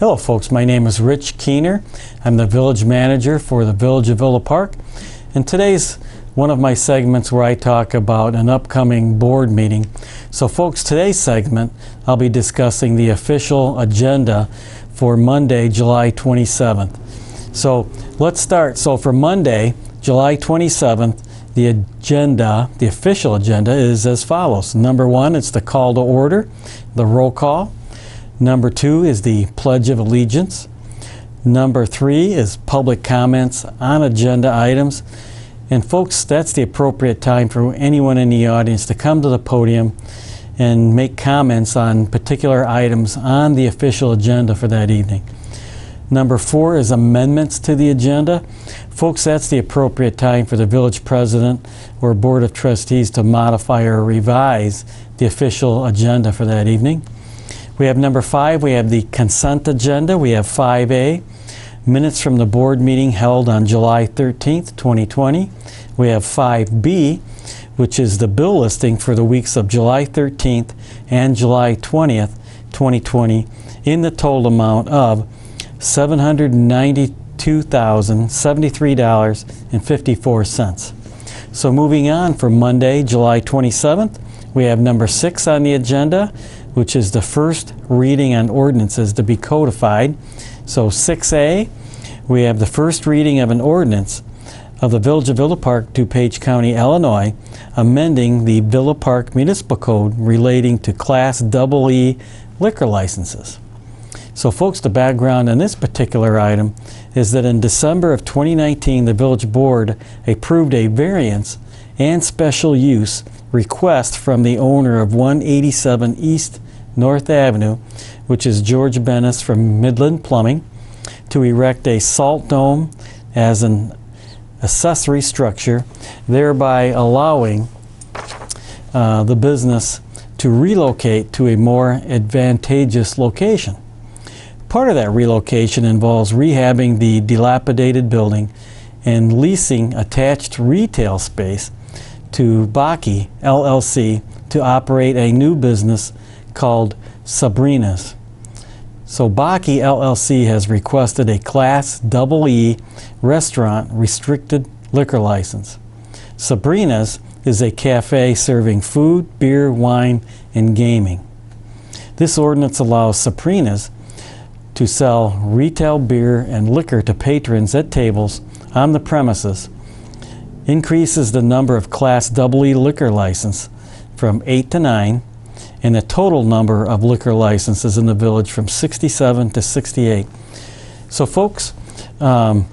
Hello folks, my name is Rich Keener. I'm the Village Manager for the Village of Villa Park, and today's one of my segments where I talk about an upcoming board meeting. So folks, today's segment I'll be discussing the official agenda for Monday, July 27th. So let's start. So for Monday, July 27th, the official agenda is as follows. Number 1, it's the call to order, the roll call. Number 2 is the Pledge of Allegiance. Number 3 is public comments on agenda items. And folks, that's the appropriate time for anyone in the audience to come to the podium and make comments on particular items on the official agenda for that evening. Number 4 is amendments to the agenda. Folks, that's the appropriate time for the village president or board of trustees to modify or revise the official agenda for that evening. We have number 5, we have the consent agenda. We have 5A, minutes from the board meeting held on July 13th, 2020. We have 5B, which is the bill listing for the weeks of July 13th and July 20th, 2020, in the total amount of $792,073.54. So moving on for Monday, July 27th, we have number 6 on the agenda, which is the first reading on ordinances to be codified. So 6A, we have the first reading of an ordinance of the Village of Villa Park, DuPage County, Illinois, amending the Villa Park Municipal Code relating to Class EE liquor licenses. So folks, the background on this particular item is that in December of 2019, the Village Board approved a variance and special use request from the owner of 187 East North Avenue, which is George Bennis from Midland Plumbing, to erect a salt dome as an accessory structure, thereby allowing the business to relocate to a more advantageous location. Part of that relocation involves rehabbing the dilapidated building and leasing attached retail space to Baki LLC to operate a new business called Sabrina's. So Baki LLC has requested a Class EE restaurant restricted liquor license. Sabrina's is a cafe serving food, beer, wine, and gaming. This ordinance allows Sabrina's to sell retail beer and liquor to patrons at tables on the premises, increases the number of Class EE liquor license from 8 to 9, and the total number of liquor licenses in the village from 67 to 68. So folks, we're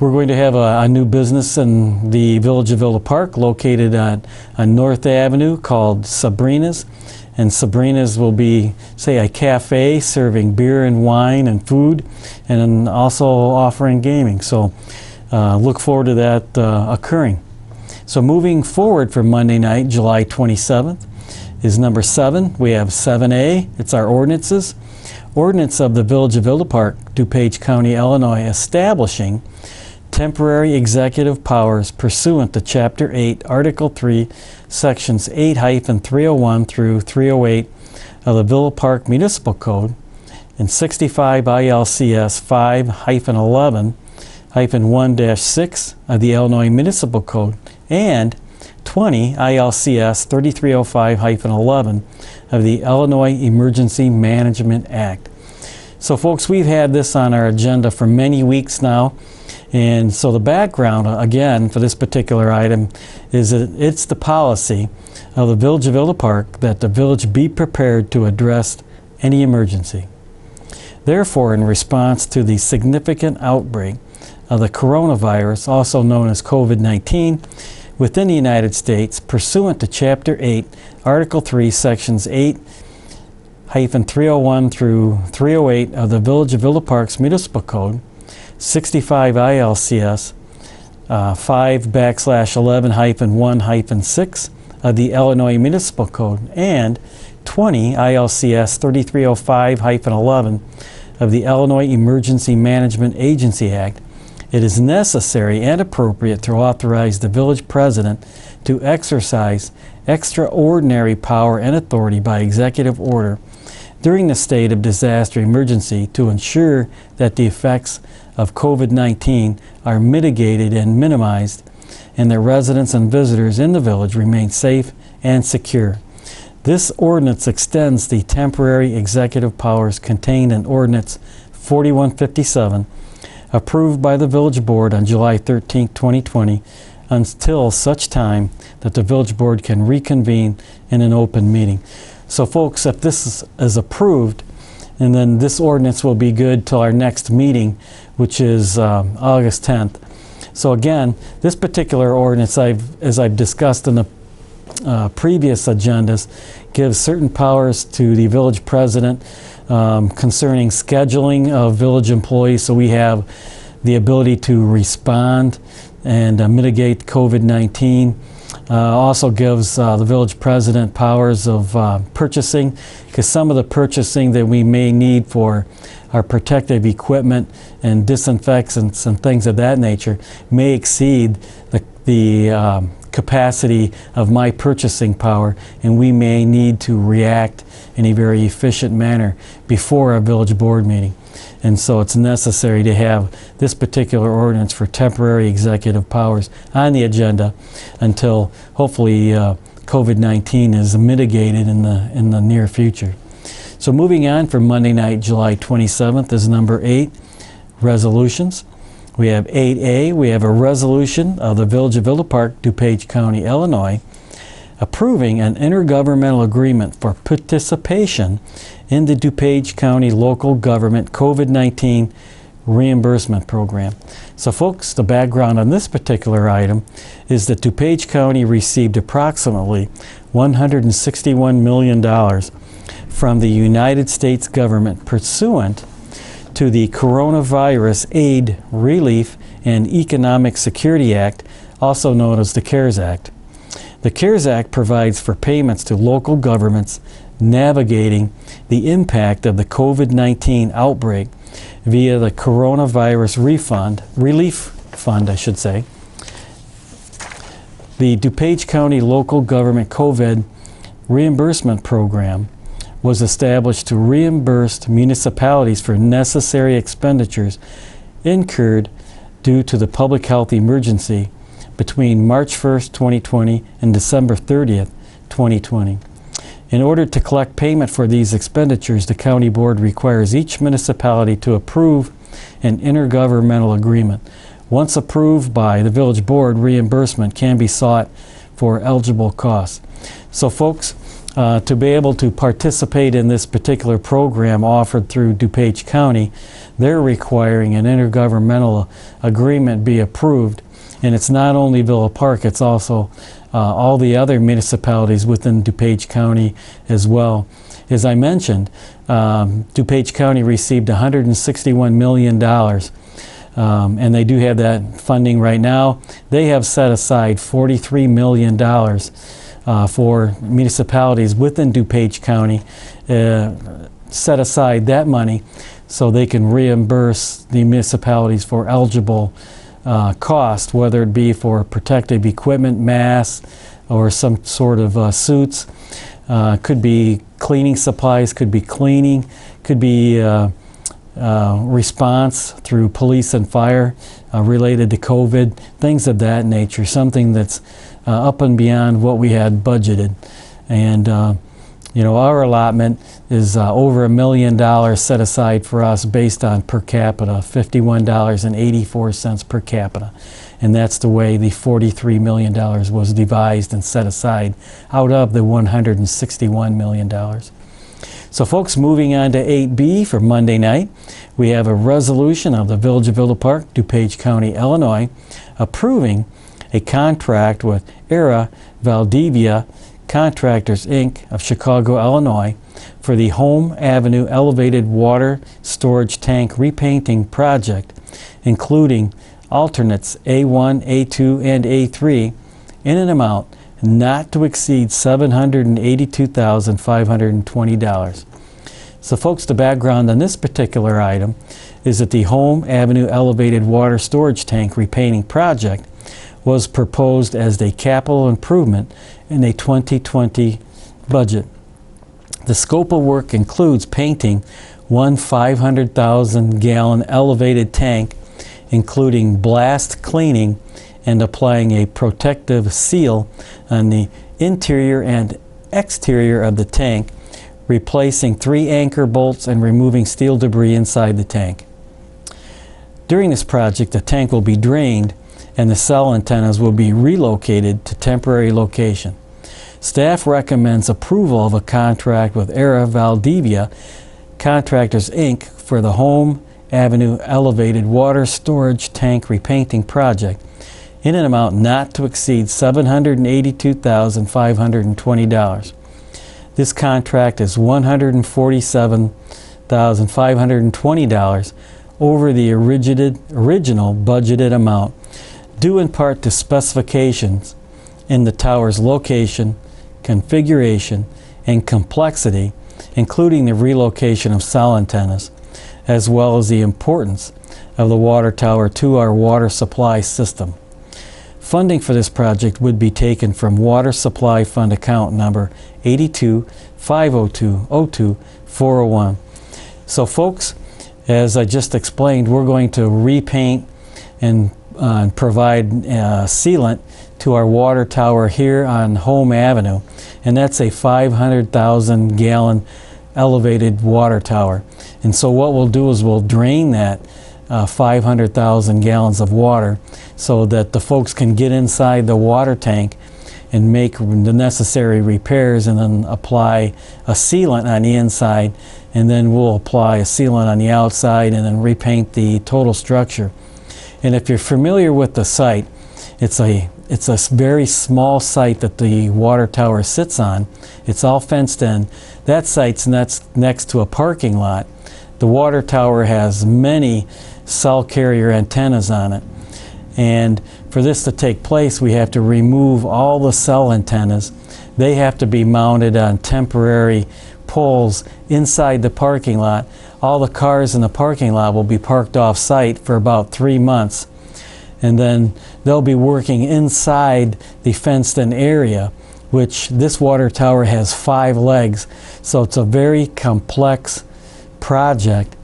going to have a new business in the Village of Villa Park located on North Avenue called Sabrina's. And Sabrina's will be, say, a cafe serving beer and wine and food, and also offering gaming. So look forward to that occurring. So moving forward for Monday night, July 27th, is number 7. We have 7A. It's our ordinances. Ordinance of the Village of Villa Park, DuPage County, Illinois, establishing temporary executive powers pursuant to Chapter 8, Article 3, Sections 8-301 through 308 of the Villa Park Municipal Code, and 65 ILCS 5-11-1-6 of the Illinois Municipal Code, and 20 ILCS 3305-11 of the Illinois Emergency Management Act. So folks, we've had this on our agenda for many weeks now. And so the background, again, for this particular item is that it's the policy of the Village of Villa Park that the village be prepared to address any emergency. Therefore, in response to the significant outbreak of the coronavirus, also known as COVID-19, within the United States, pursuant to Chapter 8, Article 3, Sections 8-301 through 308 of the Village of Villa Park's Municipal Code, 65 ILCS 5-11-1-6 of the Illinois Municipal Code, and 20 ILCS 3305-11 of the Illinois Emergency Management Agency Act, it is necessary and appropriate to authorize the village president to exercise extraordinary power and authority by executive order during the state of disaster emergency to ensure that the effects of COVID-19 are mitigated and minimized, and that residents and visitors in the village remain safe and secure. This ordinance extends the temporary executive powers contained in Ordinance 4157, approved by the Village Board on July 13, 2020, until such time that the Village Board can reconvene in an open meeting. So folks, if this is approved, and then this ordinance will be good till our next meeting, which is August 10th. So again, this particular ordinance, as I've discussed in the previous agendas, gives certain powers to the village president concerning scheduling of village employees, so we have the ability to respond and mitigate COVID-19. Also gives the village president powers of purchasing, because some of the purchasing that we may need for our protective equipment and disinfectants and things of that nature may exceed the capacity of my purchasing power, and we may need to react in a very efficient manner before our village board meeting. And so it's necessary to have this particular ordinance for temporary executive powers on the agenda until hopefully COVID-19 is mitigated in the near future. So moving on for Monday night, July 27th is number 8, resolutions. We have 8A, we have a resolution of the Village of Villa Park, DuPage County, Illinois, approving an intergovernmental agreement for participation in the DuPage County Local Government COVID-19 Reimbursement Program. So folks, the background on this particular item is that DuPage County received approximately $161 million from the United States government pursuant to the Coronavirus Aid, Relief, and Economic Security Act, also known as the CARES Act. The CARES Act provides for payments to local governments navigating the impact of the COVID-19 outbreak via the Coronavirus Relief Fund, I should say. The DuPage County Local Government COVID Reimbursement Program was established to reimburse municipalities for necessary expenditures incurred due to the public health emergency between March 1st, 2020 and December 30th, 2020. In order to collect payment for these expenditures, the county board requires each municipality to approve an intergovernmental agreement. Once approved by the village board, reimbursement can be sought for eligible costs. So folks, to be able to participate in this particular program offered through DuPage County, they're requiring an intergovernmental agreement be approved. And it's not only Villa Park, it's also all the other municipalities within DuPage County as well. As I mentioned, DuPage County received $161 million, and they do have that funding right now. They have set aside $43 million for municipalities within DuPage County, set aside that money so they can reimburse the municipalities for eligible cost, whether it be for protective equipment, masks, or some sort of suits. Could be cleaning supplies, could be cleaning, could be response through police and fire related to COVID, things of that nature, something that's up and beyond what we had budgeted. And you know, our allotment is over $1 million set aside for us based on per capita, $51.84 per capita. And that's the way the $43 million was devised and set aside out of the $161 million. So folks, moving on to 8B for Monday night, we have a resolution of the Village of Villa Park, DuPage County, Illinois, approving a contract with Era Valdivia Contractors, Inc. of Chicago, Illinois, for the Home Avenue Elevated Water Storage Tank Repainting Project, including alternates A1, A2, and A3, in an amount not to exceed $782,520. So folks, the background on this particular item is that the Home Avenue Elevated Water Storage Tank Repainting Project was proposed as a capital improvement in a 2020 budget. The scope of work includes painting one 500,000-gallon elevated tank, including blast cleaning and applying a protective seal on the interior and exterior of the tank, replacing 3 anchor bolts and removing steel debris inside the tank. During this project, the tank will be drained and the cell antennas will be relocated to temporary location. Staff recommends approval of a contract with Era Valdivia Contractors, Inc. for the Home Avenue Elevated Water Storage Tank Repainting Project in an amount not to exceed $782,520. This contract is $147,520 over the original budgeted amount, due in part to specifications in the tower's location, configuration, and complexity, including the relocation of cell antennas, as well as the importance of the water tower to our water supply system. Funding for this project would be taken from Water Supply Fund account number 82-502-02-401. So folks, as I just explained, we're going to repaint and provide sealant to our water tower here on Home Avenue, and that's a 500,000-gallon elevated water tower. And so what we'll do is we'll drain that 500,000 gallons of water so that the folks can get inside the water tank and make the necessary repairs, and then apply a sealant on the inside, and then we'll apply a sealant on the outside and then repaint the total structure. And if you're familiar with the site, it's a very small site that the water tower sits on. It's all fenced in. That site's next to a parking lot. The water tower has many cell carrier antennas on it. And for this to take place, we have to remove all the cell antennas. They have to be mounted on temporary poles inside the parking lot. All the cars in the parking lot will be parked off-site for about 3 months. And then they'll be working inside the fenced-in area, which this water tower has 5 legs. So it's a very complex project.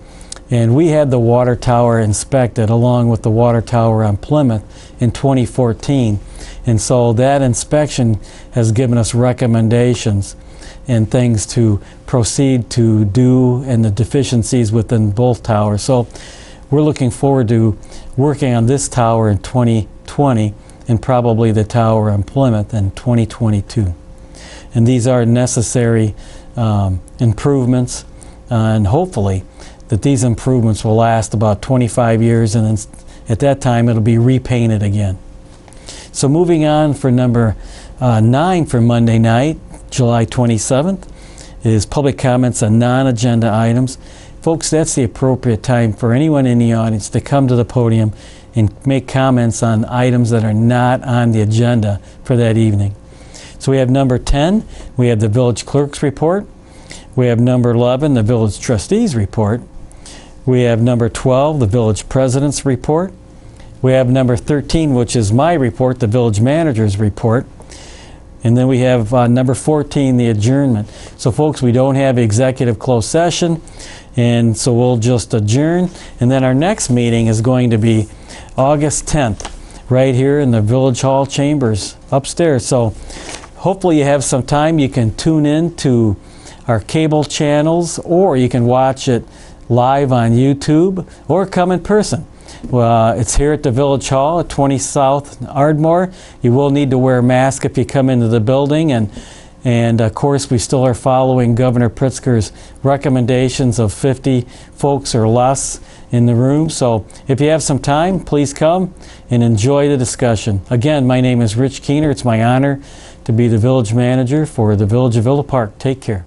And we had the water tower inspected along with the water tower on Plymouth in 2014. And so that inspection has given us recommendations and things to proceed to do, and the deficiencies within both towers. So we're looking forward to working on this tower in 2020 and probably the tower on Plymouth in 2022. And these are necessary improvements, and hopefully that these improvements will last about 25 years, and then at that time it'll be repainted again. So moving on for number 9 for Monday night, July 27th, is public comments on non-agenda items. Folks, that's the appropriate time for anyone in the audience to come to the podium and make comments on items that are not on the agenda for that evening. So we have number 10, we have the village clerk's report. We have number 11, the village trustees report. We have number 12, the village president's report. We have number 13, which is my report, the village manager's report. And then we have number 14, the adjournment. So folks, we don't have executive closed session, and so we'll just adjourn. And then our next meeting is going to be August 10th, right here in the Village Hall chambers upstairs. So hopefully you have some time. You can tune in to our cable channels, or you can watch it live on YouTube, or come in person. It's here at the Village Hall at 20 South Ardmore. You will need to wear a mask if you come into the building, and of course we still are following Governor Pritzker's recommendations of 50 folks or less in the room. So if you have some time, please come and enjoy the discussion. Again, my name is Rich Keener. It's my honor to be the village manager for the Village of Villa Park. Take care.